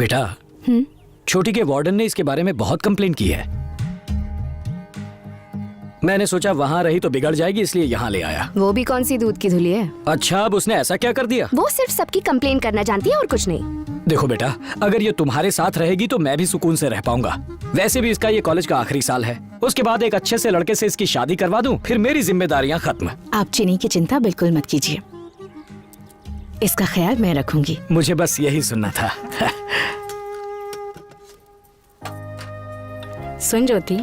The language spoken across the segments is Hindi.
बेटा, छोटी के वार्डन ने इसके बारे में बहुत कंप्लेंट की है। मैंने सोचा वहाँ रही तो बिगड़ जाएगी, इसलिए यहाँ ले आया। वो भी कौन सी दूध की धुली है? अच्छा, अब उसने ऐसा क्या कर दिया? वो सिर्फ सबकी कंप्लेन करना जानती है और कुछ नहीं। देखो बेटा, अगर ये तुम्हारे साथ रहेगी तो मैं भी सुकून से रह पाऊंगा। वैसे भी इसका ये कॉलेज का आखिरी साल है। उसके बाद एक अच्छे से लड़के से इसकी शादी करवा दूं, फिर मेरी जिम्मेदारियां खत्म। आप चिनी की चिंता बिल्कुल मत कीजिए, इसका ख्याल मैं रखूंगी। मुझे बस यही सुनना था। सुन ज्योति,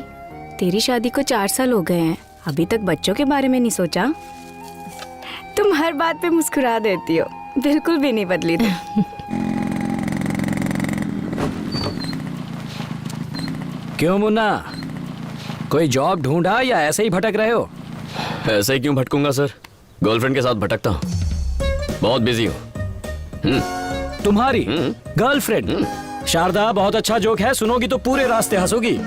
तेरी शादी को 4 साल हो गए हैं, अभी तक बच्चों के बारे में नहीं सोचा? तुम हर बात पे मुस्कुरा देती हो, बिल्कुल भी नहीं बदली तुम। क्यों मुन्ना, कोई जॉब ढूंढा या ऐसे ही भटक रहे हो? ऐसे ही क्यों भटकूंगा सर, गर्लफ्रेंड के साथ भटकता हूँ, बहुत बिजी हूँ। तुम्हारी गर्लफ्रेंड? शारदा, बहुत अच्छा जोक है, सुनोगी तो पूरे रास्ते हंसोगी।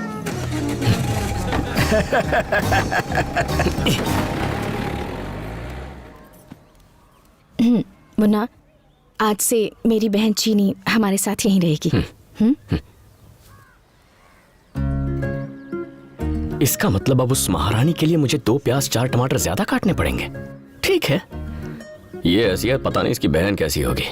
मुन्ना, आज से मेरी बहन चीनी हमारे साथ यहीं रहेगी। इसका मतलब अब उस महारानी के लिए मुझे 2 प्याज 4 टमाटर ज्यादा काटने पड़ेंगे। ठीक है, ये ऐसी है, पता नहीं इसकी बहन कैसी होगी।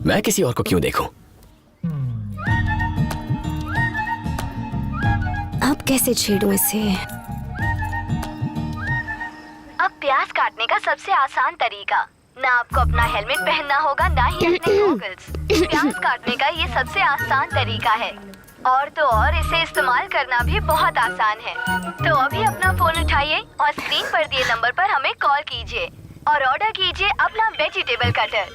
मैं किसी और को क्यों देखूं? अब कैसे छेड़ूं इसे? अब प्याज काटने का सबसे आसान तरीका, ना आपको अपना हेलमेट पहनना होगा, ना ही अपने गॉगल्स। प्याज काटने का ये सबसे आसान तरीका है, और तो और इसे इस्तेमाल करना भी बहुत आसान है। तो अभी अपना फोन उठाइए और स्क्रीन पर दिए नंबर पर हमें कॉल कीजिए और ऑर्डर कीजिए अपना वेजिटेबल कटर।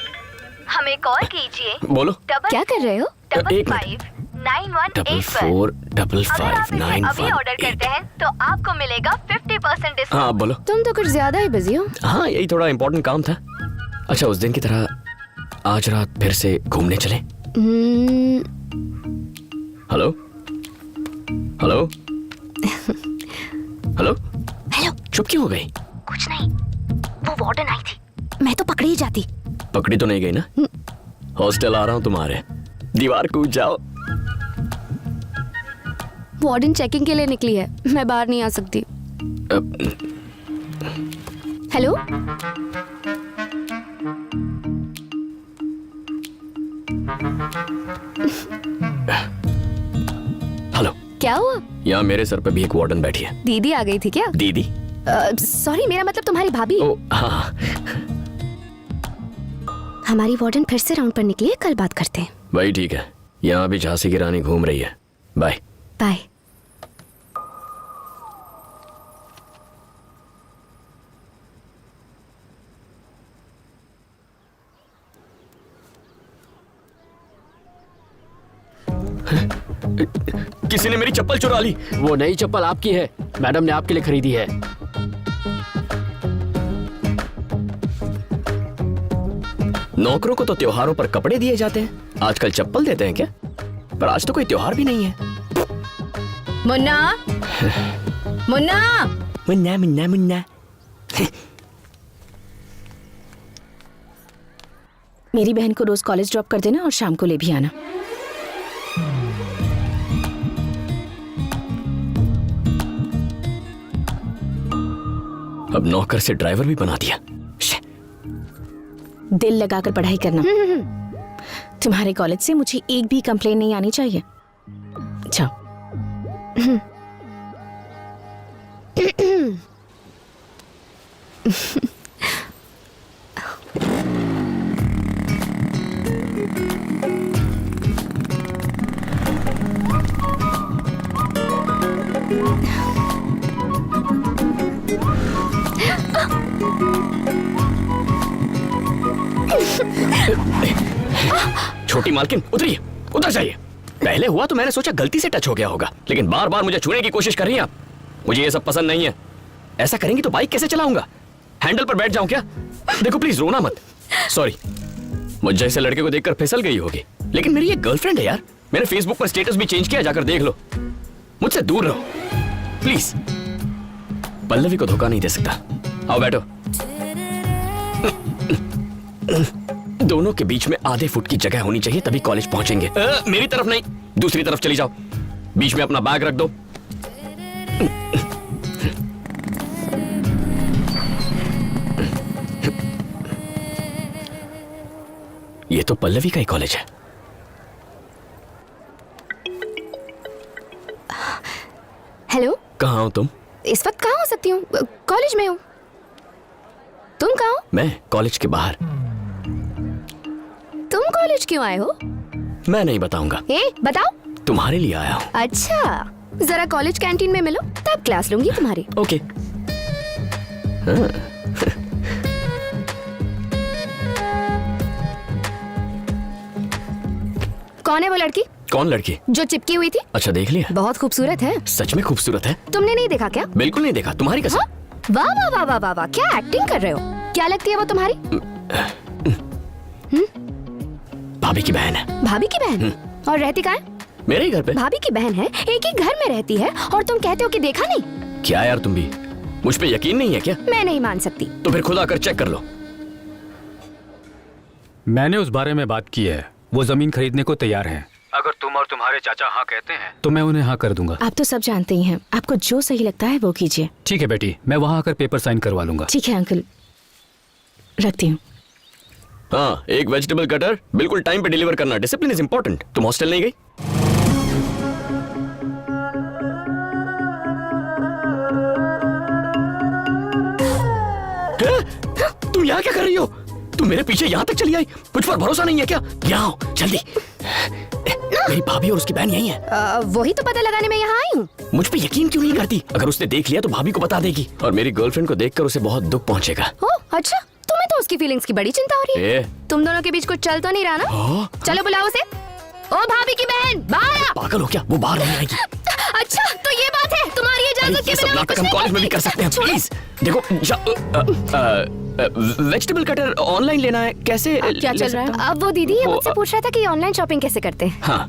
हमें कॉल कीजिए। बोलो। क्या कर रहे हो? 559185 अभी ऑर्डर करते हैं तो आपको मिलेगा 50% डिस्काउंट। हाँ बोलो। तुम तो कुछ ज्यादा ही बिजी हो। हाँ, यही थोड़ा इम्पोर्टेंट काम था। अच्छा, उस दिन की तरह आज रात फिर से घूमने चले? हेलो हेलो हेलो हेलो, चुप क्यों हो गई? कुछ नहीं, वो वार्डन आई थी। मैं तो पकड़ी ही जाती। पकड़ी तो नहीं गई ना? हॉस्टल आ रहा हूँ तुम्हारे, दीवार कूद जाओ। वार्डन चेकिंग के लिए निकली है, मैं बाहर नहीं आ सकती। हेलो, हेलो, क्या हुआ? यहाँ मेरे सर पे भी एक वार्डन बैठी है। दीदी आ गई थी क्या? दीदी? सॉरी, मेरा मतलब तुम्हारी भाभी। ओ हाँ। हमारी वार्डन फिर से राउंड पर निकली है, कल बात करते हैं। भाई ठीक है, यहाँ भी झांसी की रानी घूम रही है। Bye bye. किसी ने मेरी चप्पल चुरा ली। वो नई चप्पल आपकी है, मैडम ने आपके लिए खरीदी है। नौकरों को तो त्योहारों पर कपड़े दिए जाते हैं, आजकल चप्पल देते हैं क्या? पर आज तो कोई त्योहार भी नहीं है। मुन्ना मुन्ना मुन्ना मुन्ना मुन्ना। मेरी बहन को रोज कॉलेज ड्रॉप कर देना और शाम को ले भी आना। अब नौकर से ड्राइवर भी बना दिया। दिल लगाकर पढ़ाई करना। तुम्हारे कॉलेज से मुझे एक भी कंप्लेन नहीं आनी चाहिए। जाओ। छोटी मालकिन, उतरिए, उतर जाइए। पहले हुआ तो मैंने सोचा गलती से टच हो गया होगा, लेकिन बार बार मुझे छूने की कोशिश कर रही हैं आप। मुझे ये सब पसंद नहीं है। ऐसा करेंगी तो बाइक कैसे चलाऊंगा? हैंडल पर बैठ जाऊं क्या? देखो प्लीज, रोना मत। सॉरी, मुझ जैसे लड़के को देखकर फिसल गई होगी, लेकिन मेरी एक गर्लफ्रेंड है यार। मैंने फेसबुक पर स्टेटस भी चेंज किया, जाकर देख लो। मुझसे दूर रहो प्लीज। पल्लवी को धोखा नहीं दे सकता। आओ बैठो। दोनों के बीच में आधे फुट की जगह होनी चाहिए, तभी कॉलेज पहुंचेंगे। मेरी तरफ नहीं, दूसरी तरफ चली जाओ। बीच में अपना बैग रख दो। ये तो पल्लवी का ही कॉलेज है। हेलो, कहाँ हो तुम? इस वक्त कहाँ हो सकती हूँ? कॉलेज में हूँ। तुम कहाँ हो? मैं कॉलेज के बाहर। तुम कॉलेज क्यों आए हो? मैं नहीं बताऊंगा। बताओ। तुम्हारे लिए आया हूँ। अच्छा, जरा कॉलेज कैंटीन में मिलो, तब क्लास लूंगी तुम्हारी। ओके। कौन है वो लड़की कौन लड़की? जो चिपकी हुई थी? अच्छा देख लिया। बहुत खूबसूरत है। सच में खूबसूरत है। तुमने नहीं देखा क्या? बिल्कुल नहीं देखा, तुम्हारी कसम। हाँ? वाह वाह वाह वाह वाह वाह, क्या एक्टिंग कर रहे हो। क्या लगती है वो तुम्हारी? भाभी की बहन है। भाभी की बहन? और रहती कहाँ है? मेरे ही घर पे। भाभी की बहन है, एक ही घर में रहती है, और तुम कहते हो कि देखा नहीं। क्या यार, तुम भी मुझ पे यकीन नहीं है क्या? मैं नहीं मान सकती। तो फिर खुद आकर चेक कर लो। मैंने उस बारे में बात की है, वो जमीन खरीदने को तैयार हैं। अगर तुम और तुम्हारे चाचा हाँ कहते हैं तो मैं उन्हें हाँ कर दूंगा। आप तो सब जानते ही हैं, आपको जो सही लगता है वो कीजिए। ठीक है बेटी, मैं वहाँ आकर पेपर साइन करवा लूंगा। ठीक है अंकल, रखती हूँ। हाँ, एक वेजिटेबल कटर बिल्कुल टाइम पे डिलीवर करना। Discipline is important. तुम हॉस्टल नहीं गई? तुम यहाँ क्या कर रही हो? तुम मेरे पीछे यहाँ तक चली आई? मुझ पर भरोसा नहीं है क्या? यहाँ आओ जल्दी। मेरी भाभी और उसकी बहन यही है। वही तो पता लगाने में यहाँ आई हूँ। मुझ पे यकीन क्यों नहीं करती? अगर उसने देख लिया तो भाभी को बता देगी, और मेरी गर्लफ्रेंड को देखकर उसे बहुत दुख पहुंचेगा। अच्छा, तुम्हें तो उसकी फीलिंग्स की बड़ी चिंता हो रही है। तुम दोनों के बीच कुछ चल तो नहीं रहा ना? चलो बुलाओ उसे। ओ भाभी की बहन, बाहर आ। पागल हो क्या? वो बाहर नहीं आएगी। अच्छा, तो ये बात है, तुम्हारी इजाजत के ये सब बिना नाटक हम कॉलेज में भी कर सकते हैं। प्लीज देखो, वेजिटेबल कटर ऑनलाइन लेना है, कैसे क्या ले चल रहा है? सकता हूं? अब वो दीदी ये मुझसे पूछ रहा था कि ऑनलाइन शॉपिंग कैसे करते हैं। हाँ।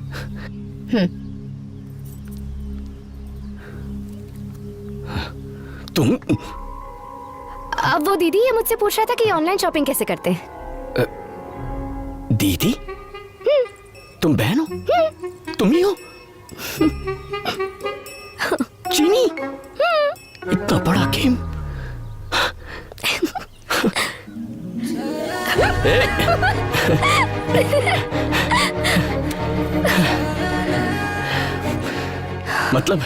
तुम अब वो दीदी ये मुझसे पूछ रहा था कि ऑनलाइन शॉपिंग कैसे करते हैं। दीदी? तुम बहन हो? तुम ही हो? चीनी? इतना बड़ा गेम? मतलब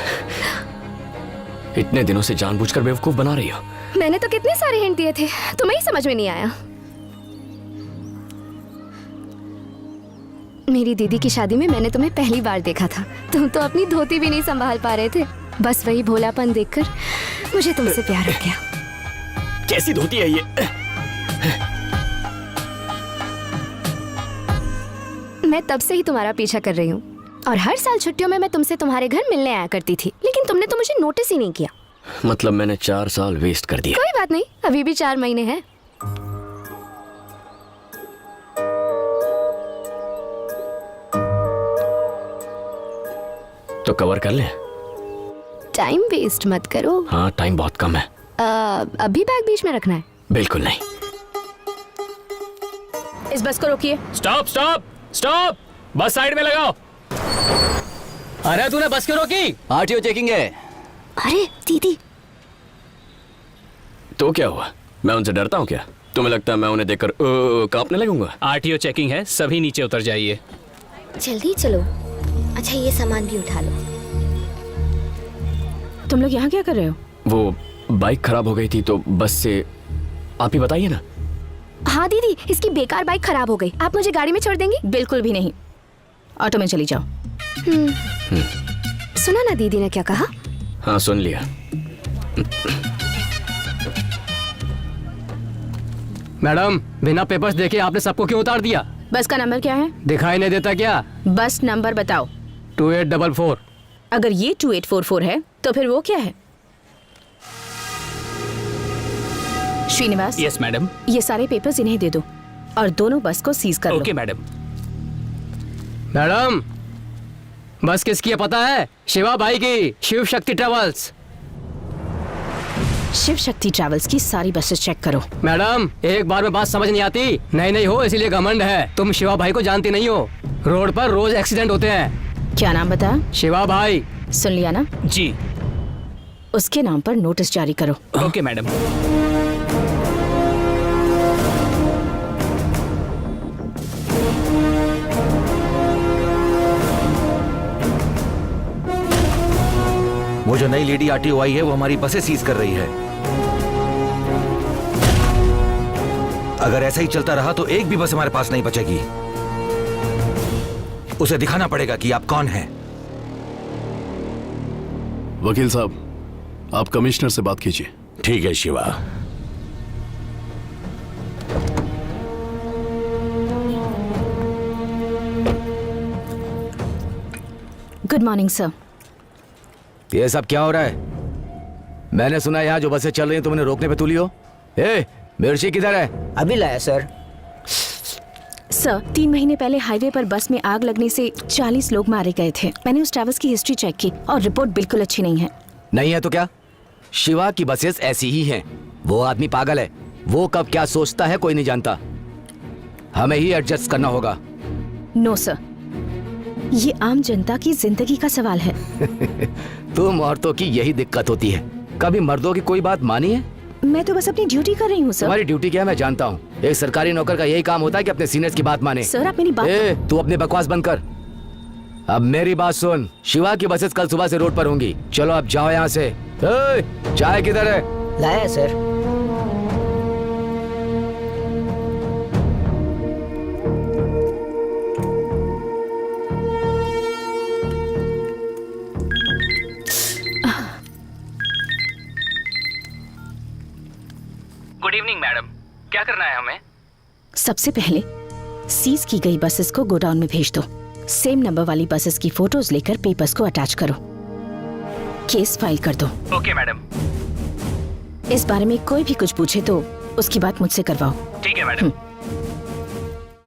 इतने दिनों से जानबूझकर बेवकूफ बना रही हो? मैंने तो कितने सारे हिंट दिए थे, तुम्हें ही समझ में नहीं आया। मेरी दीदी की शादी में मैंने तुम्हें पहली बार देखा था। तुम तो अपनी धोती भी नहीं संभाल पा रहे थे। बस वही भोलापन देखकर मुझे तुमसे प्यार हो गया। कैसी धोती है ये? मैं तब से ही तुम्हारा पीछा कर रही हूँ, और हर साल छुट्टियों में मैं तुमसे तुम्हारे घर मिलने आया करती थी, लेकिन तुमने तो मुझे नोटिस ही नहीं किया। मतलब मैंने 4 साल वेस्ट कर दिए। कोई बात नहीं, अभी भी 4 महीने हैं। तो कवर कर ले। टाइम वेस्ट मत करो। हाँ, टाइम बहुत कम है। अभी बैग बीच में रखना है। बिल्कुल नहीं। इस बस को रोकिए। स्टॉप स्टॉप स्टॉप, बस साइड में लगाओ। अरे तूने बस क्यों रोकी? आरटीओ चेकिंग है। अरे दीदी, तो क्या हुआ? मैं उनसे डरता हूँ क्या? तुम्हें लगता है मैं उन्हें देखकर कांपने लगूंगा? आरटीओ चेकिंग है, सभी नीचे उतर जाइए। जल्दी चलो। अच्छा, ये सामान भी उठा लो। तुम लोग यहाँ क्या कर रहे हो? वो बाइक खराब हो गई थी तो बस से। आप ही बताइए ना। हाँ दीदी, इसकी बेकार बाइक खराब हो गई। आप मुझे गाड़ी में छोड़ देंगी? बिल्कुल भी नहीं, ऑटो में चली जाओ। सुना ना दीदी ने क्या कहा? हाँ, सुन लिया। मैडम, बिना पेपर्स देखे आपने सबको क्यों उतार दिया? बस का नंबर क्या है? दिखाई नहीं देता क्या? बस नंबर बताओ। 2844। अगर ये 2844 है तो फिर वो क्या है? श्रीनिवास। Yes madam. ये सारे पेपर्स इन्हें दे दो और दोनों बस को सीज कर लो। Okay madam. मैडम, बस किसकी है पता है? शिवा भाई की, शिव शक्ति ट्रेवल्स। शिव शक्ति ट्रैवल्स की सारी बसेस चेक करो। मैडम एक बार में बात समझ नहीं आती, नहीं हो इसीलिए घमंड है। तुम शिवा भाई को जानती नहीं हो, रोड पर रोज एक्सीडेंट होते हैं। क्या नाम बताया? शिवा भाई। सुन लिया ना? जी। उसके नाम पर नोटिस जारी करो। Okay madam. वो जो नई लेडी आरटीओ आई है वो हमारी बसें सीज कर रही है। अगर ऐसा ही चलता रहा तो एक भी बस हमारे पास नहीं बचेगी। उसे दिखाना पड़ेगा कि आप कौन हैं। वकील साहब, आप कमिश्नर से बात कीजिए। ठीक है शिवा। Good morning sir. ये सब क्या हो रहा है? मैंने सुना यहाँ जो बसें चल रही हैं तुमने रोकने पे तुली हो। ए, मिर्ची किधर है? अभी लाया सर। सर 3 महीने पहले हाईवे पर बस में आग लगने से 40 लोग मारे गए थे। मैंने उस ट्रैवल्स की हिस्ट्री चेक की और रिपोर्ट बिल्कुल अच्छी नहीं है। नहीं है तो क्या? शिवा की बसेस ऐसी ही हैं। वो आदमी पागल है, वो कब क्या सोचता है कोई नहीं जानता। हमें ही एडजस्ट करना होगा। नो सर, ये आम जनता की जिंदगी का सवाल है। तुम औरतों की यही दिक्कत होती है, कभी मर्दों की कोई बात मानी है? मैं तो बस अपनी ड्यूटी कर रही हूँ सर। तुम्हारी ड्यूटी क्या है मैं जानता हूँ। एक सरकारी नौकर का यही काम होता है कि अपने सीनियर्स की बात माने। सर आप मेरी बात। तू अपनी बकवास बंद कर। अब मेरी बात सुन, शिवा की बसेस कल सुबह से रोड पर होंगी। चलो अब जाओ यहाँ से। चाय किधर है? लाया सर। गुड इवनिंग मैडम, क्या करना है हमें? सबसे पहले सीज की गई बसेस को गोडाउन में भेज दो। सेम नंबर वाली बसेस की फोटोज लेकर पेपर्स को अटैच करो। केस फाइल कर दो। Okay madam. इस बारे में कोई भी कुछ पूछे तो उसकी बात मुझसे करवाओ। ठीक है मैडम।